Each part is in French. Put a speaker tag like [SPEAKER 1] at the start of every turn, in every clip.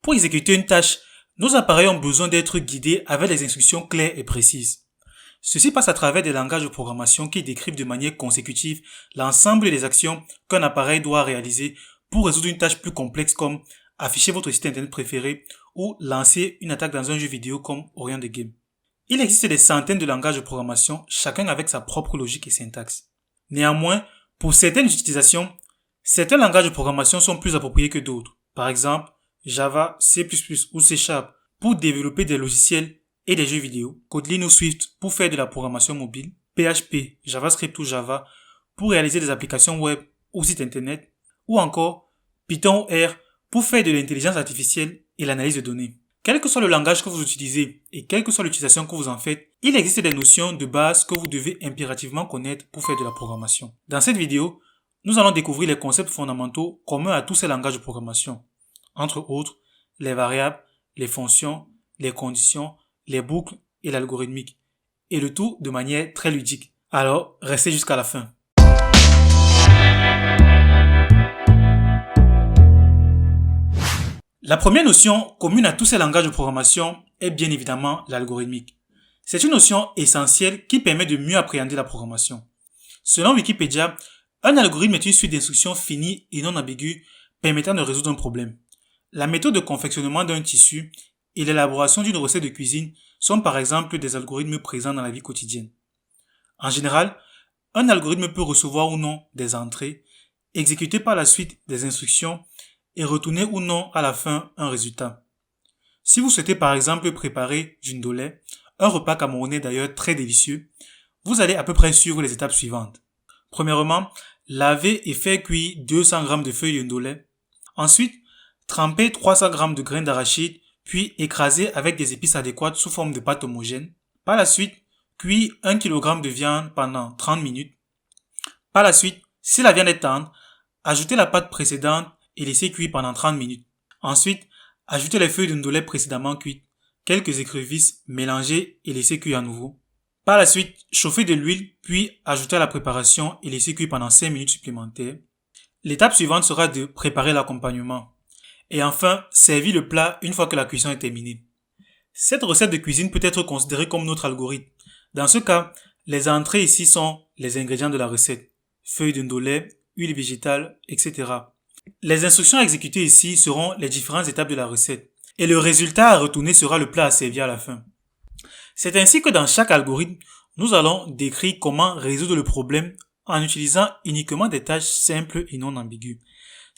[SPEAKER 1] Pour exécuter une tâche, nos appareils ont besoin d'être guidés avec des instructions claires et précises. Ceci passe à travers des langages de programmation qui décrivent de manière consécutive l'ensemble des actions qu'un appareil doit réaliser pour résoudre une tâche plus complexe comme afficher votre site internet préféré ou lancer une attaque dans un jeu vidéo comme Orion the Game. Il existe des centaines de langages de programmation, chacun avec sa propre logique et syntaxe. Néanmoins, pour certaines utilisations, certains langages de programmation sont plus appropriés que d'autres. Par exemple, Java, C++ ou C# pour développer des logiciels et des jeux vidéo, Kotlin ou Swift pour faire de la programmation mobile, PHP, JavaScript ou Java pour réaliser des applications web ou sites internet, ou encore Python ou R pour faire de l'intelligence artificielle et l'analyse de données. Quel que soit le langage que vous utilisez et quelle que soit l'utilisation que vous en faites, il existe des notions de base que vous devez impérativement connaître pour faire de la programmation. Dans cette vidéo, nous allons découvrir les concepts fondamentaux communs à tous ces langages de programmation. Entre autres, les variables, les fonctions, les conditions, les boucles et l'algorithmique. Et le tout de manière très ludique. Alors, restez jusqu'à la fin. La première notion commune à tous ces langages de programmation est bien évidemment l'algorithmique. C'est une notion essentielle qui permet de mieux appréhender la programmation. Selon Wikipédia, un algorithme est une suite d'instructions finies et non ambiguës permettant de résoudre un problème. La méthode de confectionnement d'un tissu et l'élaboration d'une recette de cuisine sont par exemple des algorithmes présents dans la vie quotidienne. En général, un algorithme peut recevoir ou non des entrées, exécuter par la suite des instructions et retourner ou non à la fin un résultat. Si vous souhaitez par exemple préparer du ndolé, un repas camerounais d'ailleurs très délicieux, vous allez à peu près suivre les étapes suivantes. Premièrement, laver et faire cuire 200 g de feuilles de ndolé. Ensuite, tremper 300 g de graines d'arachide, puis écraser avec des épices adéquates sous forme de pâte homogène. Par la suite, cuire 1 kg de viande pendant 30 minutes. Par la suite, si la viande est tendre, ajoutez la pâte précédente et laissez cuire pendant 30 minutes. Ensuite, ajoutez les feuilles de ndolé précédemment cuites, quelques écrevisses, mélangez et laissez cuire à nouveau. Par la suite, chauffez de l'huile, puis ajoutez à la préparation et laissez cuire pendant 5 minutes supplémentaires. L'étape suivante sera de préparer l'accompagnement. Et enfin, servir le plat une fois que la cuisson est terminée. Cette recette de cuisine peut être considérée comme notre algorithme. Dans ce cas, les entrées ici sont les ingrédients de la recette. Feuilles de ndolé, huile végétale, etc. Les instructions à exécuter ici seront les différentes étapes de la recette. Et le résultat à retourner sera le plat à servir à la fin. C'est ainsi que dans chaque algorithme, nous allons décrire comment résoudre le problème en utilisant uniquement des tâches simples et non ambiguës.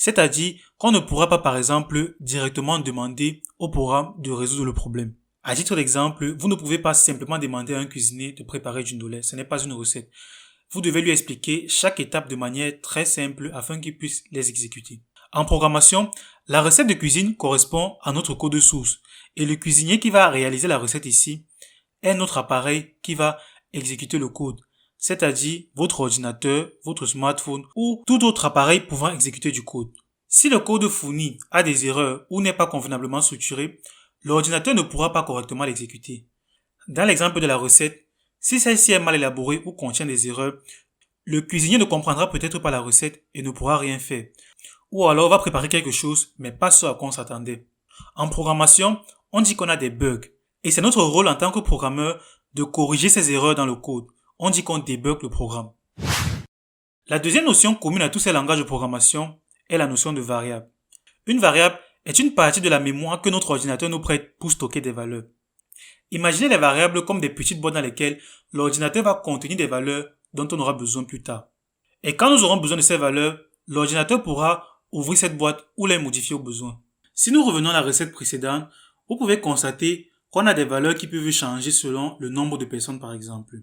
[SPEAKER 1] C'est-à-dire qu'on ne pourra pas par exemple directement demander au programme de résoudre le problème. À titre d'exemple, vous ne pouvez pas simplement demander à un cuisinier de préparer du ndolé, ce n'est pas une recette. Vous devez lui expliquer chaque étape de manière très simple afin qu'il puisse les exécuter. En programmation, la recette de cuisine correspond à notre code source et le cuisinier qui va réaliser la recette ici est notre appareil qui va exécuter le code, c'est-à-dire votre ordinateur, votre smartphone ou tout autre appareil pouvant exécuter du code. Si le code fourni a des erreurs ou n'est pas convenablement structuré, l'ordinateur ne pourra pas correctement l'exécuter. Dans l'exemple de la recette, si celle-ci est mal élaborée ou contient des erreurs, le cuisinier ne comprendra peut-être pas la recette et ne pourra rien faire. Ou alors va préparer quelque chose, mais pas ce à quoi on s'attendait. En programmation, on dit qu'on a des bugs. Et c'est notre rôle en tant que programmeur de corriger ces erreurs dans le code. On dit qu'on débug le programme. La deuxième notion commune à tous ces langages de programmation est la notion de variable. Une variable est une partie de la mémoire que notre ordinateur nous prête pour stocker des valeurs. Imaginez les variables comme des petites boîtes dans lesquelles l'ordinateur va contenir des valeurs dont on aura besoin plus tard. Et quand nous aurons besoin de ces valeurs, l'ordinateur pourra ouvrir cette boîte ou les modifier au besoin. Si nous revenons à la recette précédente, vous pouvez constater qu'on a des valeurs qui peuvent changer selon le nombre de personnes par exemple.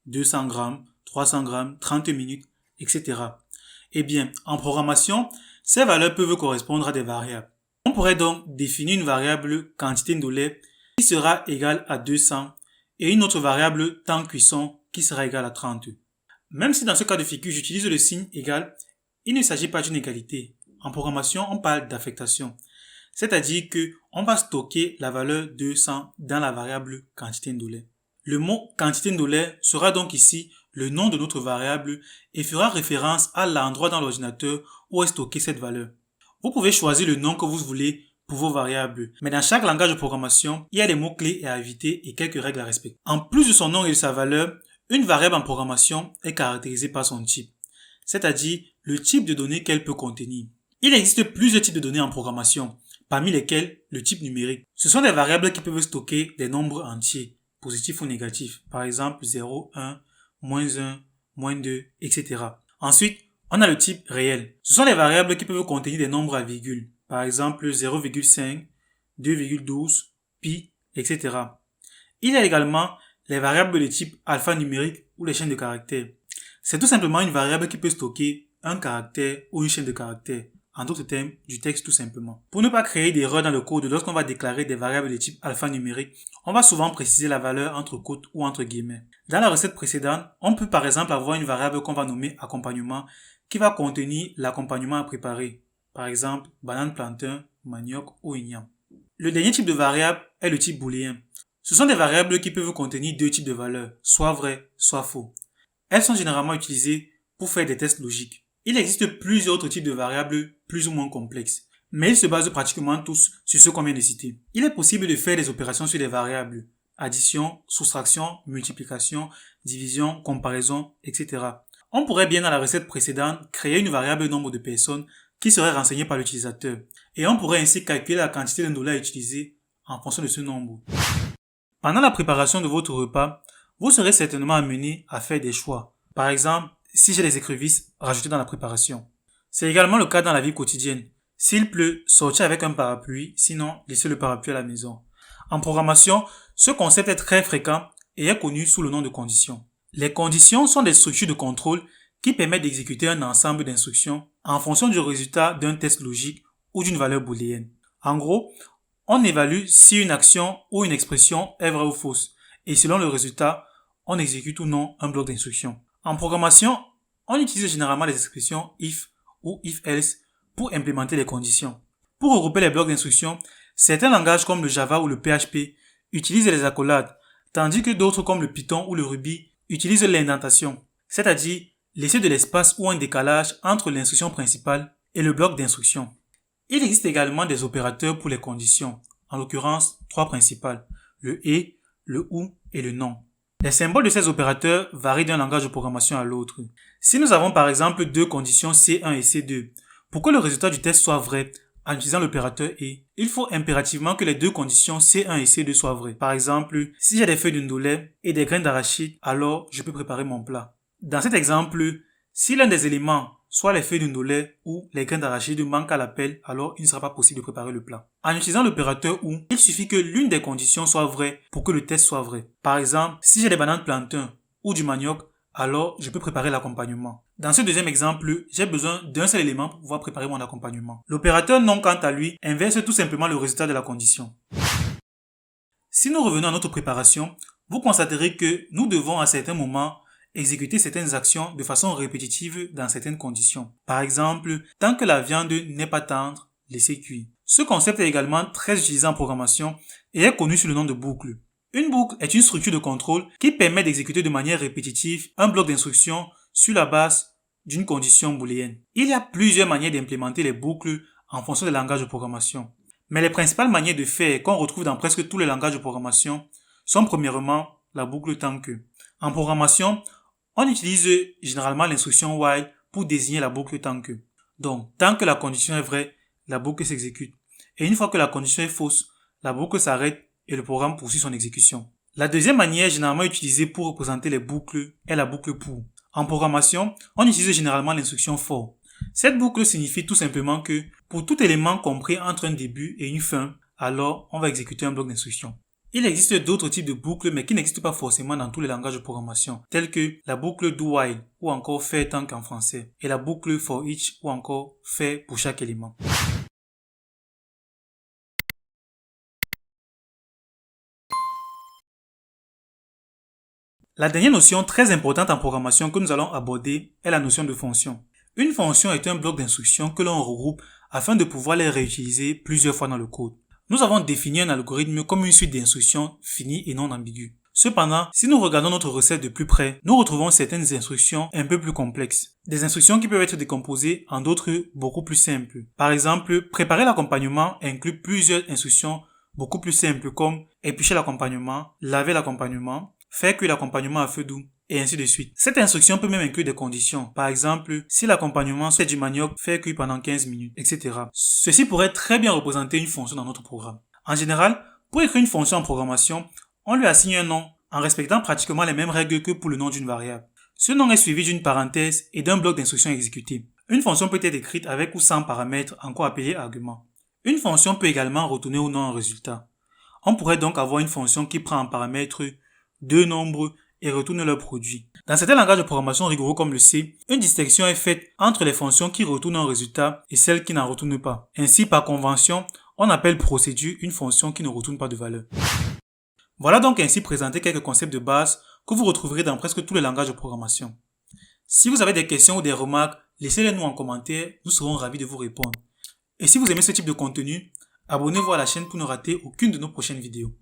[SPEAKER 1] 200 grammes, 300 grammes, 30 minutes, etc. Eh bien, en programmation, ces valeurs peuvent correspondre à des variables. On pourrait donc définir une variable quantité ndolé qui sera égale à 200 et une autre variable temps cuisson qui sera égale à 30. Même si dans ce cas de figure j'utilise le signe égal, il ne s'agit pas d'une égalité. En programmation, on parle d'affectation. C'est-à-dire que on va stocker la valeur 200 dans la variable quantité ndolé. Le mot quantité ndolé sera donc ici le nom de notre variable et fera référence à l'endroit dans l'ordinateur où est stockée cette valeur. Vous pouvez choisir le nom que vous voulez pour vos variables. Mais dans chaque langage de programmation, il y a des mots-clés à éviter et quelques règles à respecter. En plus de son nom et de sa valeur, une variable en programmation est caractérisée par son type, c'est-à-dire le type de données qu'elle peut contenir. Il existe plusieurs types de données en programmation, parmi lesquels le type numérique. Ce sont des variables qui peuvent stocker des nombres entiers, positifs ou négatifs, par exemple 0, 1, -1, -2, etc. Ensuite, on a le type réel. Ce sont des variables qui peuvent contenir des nombres à virgule, par exemple 0,5, 2,12, pi, etc. Il y a également les variables de type alphanumérique ou les chaînes de caractères. C'est tout simplement une variable qui peut stocker un caractère ou une chaîne de caractères. En d'autres termes, du texte tout simplement. Pour ne pas créer d'erreur dans le code lorsqu'on va déclarer des variables de type alphanumérique, on va souvent préciser la valeur entre quotes ou entre guillemets. Dans la recette précédente, on peut par exemple avoir une variable qu'on va nommer accompagnement qui va contenir l'accompagnement à préparer. Par exemple, banane plantain, manioc ou igname. Le dernier type de variable est le type booléen. Ce sont des variables qui peuvent contenir deux types de valeurs, soit vrai, soit faux. Elles sont généralement utilisées pour faire des tests logiques. Il existe plusieurs autres types de variables plus ou moins complexes, mais ils se basent pratiquement tous sur ce qu'on vient de citer. Il est possible de faire des opérations sur des variables, addition, soustraction, multiplication, division, comparaison, etc. On pourrait bien dans la recette précédente créer une variable nombre de personnes qui serait renseignée par l'utilisateur, et on pourrait ainsi calculer la quantité d'un dollar utilisé en fonction de ce nombre. Pendant la préparation de votre repas, vous serez certainement amené à faire des choix. Par exemple, si j'ai des écrevisses, rajoutez dans la préparation. C'est également le cas dans la vie quotidienne. S'il pleut, sortez avec un parapluie, sinon laissez le parapluie à la maison. En programmation, ce concept est très fréquent et est connu sous le nom de conditions. Les conditions sont des structures de contrôle qui permettent d'exécuter un ensemble d'instructions en fonction du résultat d'un test logique ou d'une valeur booléenne. En gros, on évalue si une action ou une expression est vraie ou fausse et selon le résultat, on exécute ou non un bloc d'instructions. En programmation, on utilise généralement les expressions if ou if-else pour implémenter les conditions. Pour regrouper les blocs d'instructions, certains langages comme le Java ou le PHP utilisent les accolades, tandis que d'autres comme le Python ou le Ruby utilisent l'indentation, c'est-à-dire laisser de l'espace ou un décalage entre l'instruction principale et le bloc d'instruction. Il existe également des opérateurs pour les conditions, en l'occurrence 3 principales, le et, le ou et le non. Les symboles de ces opérateurs varient d'un langage de programmation à l'autre. Si nous avons par exemple deux conditions C1 et C2, pour que le résultat du test soit vrai, en utilisant l'opérateur et, il faut impérativement que les deux conditions C1 et C2 soient vraies. Par exemple, si j'ai des feuilles d'indolé et des graines d'arachide, alors je peux préparer mon plat. Dans cet exemple, si l'un des éléments, soit les feuilles d'indolé ou les graines d'arachide manquent à l'appel, alors il ne sera pas possible de préparer le plat. En utilisant l'opérateur ou, il suffit que l'une des conditions soit vraie pour que le test soit vrai. Par exemple, si j'ai des bananes plantain ou du manioc, alors je peux préparer l'accompagnement. Dans ce deuxième exemple, j'ai besoin d'un seul élément pour pouvoir préparer mon accompagnement. L'opérateur non, quant à lui, inverse tout simplement le résultat de la condition. Si nous revenons à notre préparation, vous constaterez que nous devons à certains moments exécuter certaines actions de façon répétitive dans certaines conditions. Par exemple, tant que la viande n'est pas tendre, laissez cuire. Ce concept est également très utilisé en programmation et est connu sous le nom de boucle. Une boucle est une structure de contrôle qui permet d'exécuter de manière répétitive un bloc d'instructions sur la base d'une condition booléenne. Il y a plusieurs manières d'implémenter les boucles en fonction des langages de programmation. Mais les principales manières de faire qu'on retrouve dans presque tous les langages de programmation sont premièrement la boucle tant que. En programmation, on utilise généralement l'instruction while pour désigner la boucle tant que. Donc, tant que la condition est vraie, la boucle s'exécute. Et une fois que la condition est fausse, la boucle s'arrête et le programme poursuit son exécution. La deuxième manière généralement utilisée pour représenter les boucles est la boucle pour. En programmation, on utilise généralement l'instruction for. Cette boucle signifie tout simplement que pour tout élément compris entre un début et une fin, alors on va exécuter un bloc d'instructions. Il existe d'autres types de boucles mais qui n'existent pas forcément dans tous les langages de programmation, tels que la boucle do while ou encore faire tant qu'en français et la boucle for each ou encore faire pour chaque élément. La dernière notion très importante en programmation que nous allons aborder est la notion de fonction. Une fonction est un bloc d'instructions que l'on regroupe afin de pouvoir les réutiliser plusieurs fois dans le code. Nous avons défini un algorithme comme une suite d'instructions finie et non ambiguë. Cependant, si nous regardons notre recette de plus près, nous retrouvons certaines instructions un peu plus complexes. Des instructions qui peuvent être décomposées en d'autres beaucoup plus simples. Par exemple, préparer l'accompagnement inclut plusieurs instructions beaucoup plus simples comme éplucher l'accompagnement, laver l'accompagnement, faire cuire l'accompagnement à feu doux, et ainsi de suite. Cette instruction peut même inclure des conditions. Par exemple, si l'accompagnement c'est du manioc, faire cuire pendant 15 minutes, etc. Ceci pourrait très bien représenter une fonction dans notre programme. En général, pour écrire une fonction en programmation, on lui assigne un nom en respectant pratiquement les mêmes règles que pour le nom d'une variable. Ce nom est suivi d'une parenthèse et d'un bloc d'instructions exécutées. Une fonction peut être écrite avec ou sans paramètres, encore appelé argument. Une fonction peut également retourner ou non un résultat. On pourrait donc avoir une fonction qui prend en paramètre deux nombres et retourne leur produit. Dans certains langages de programmation rigoureux comme le C, une distinction est faite entre les fonctions qui retournent un résultat et celles qui n'en retournent pas. Ainsi, par convention, on appelle procédure une fonction qui ne retourne pas de valeur. Voilà donc ainsi présenté quelques concepts de base que vous retrouverez dans presque tous les langages de programmation. Si vous avez des questions ou des remarques, laissez-les nous en commentaire, nous serons ravis de vous répondre. Et si vous aimez ce type de contenu, abonnez-vous à la chaîne pour ne rater aucune de nos prochaines vidéos.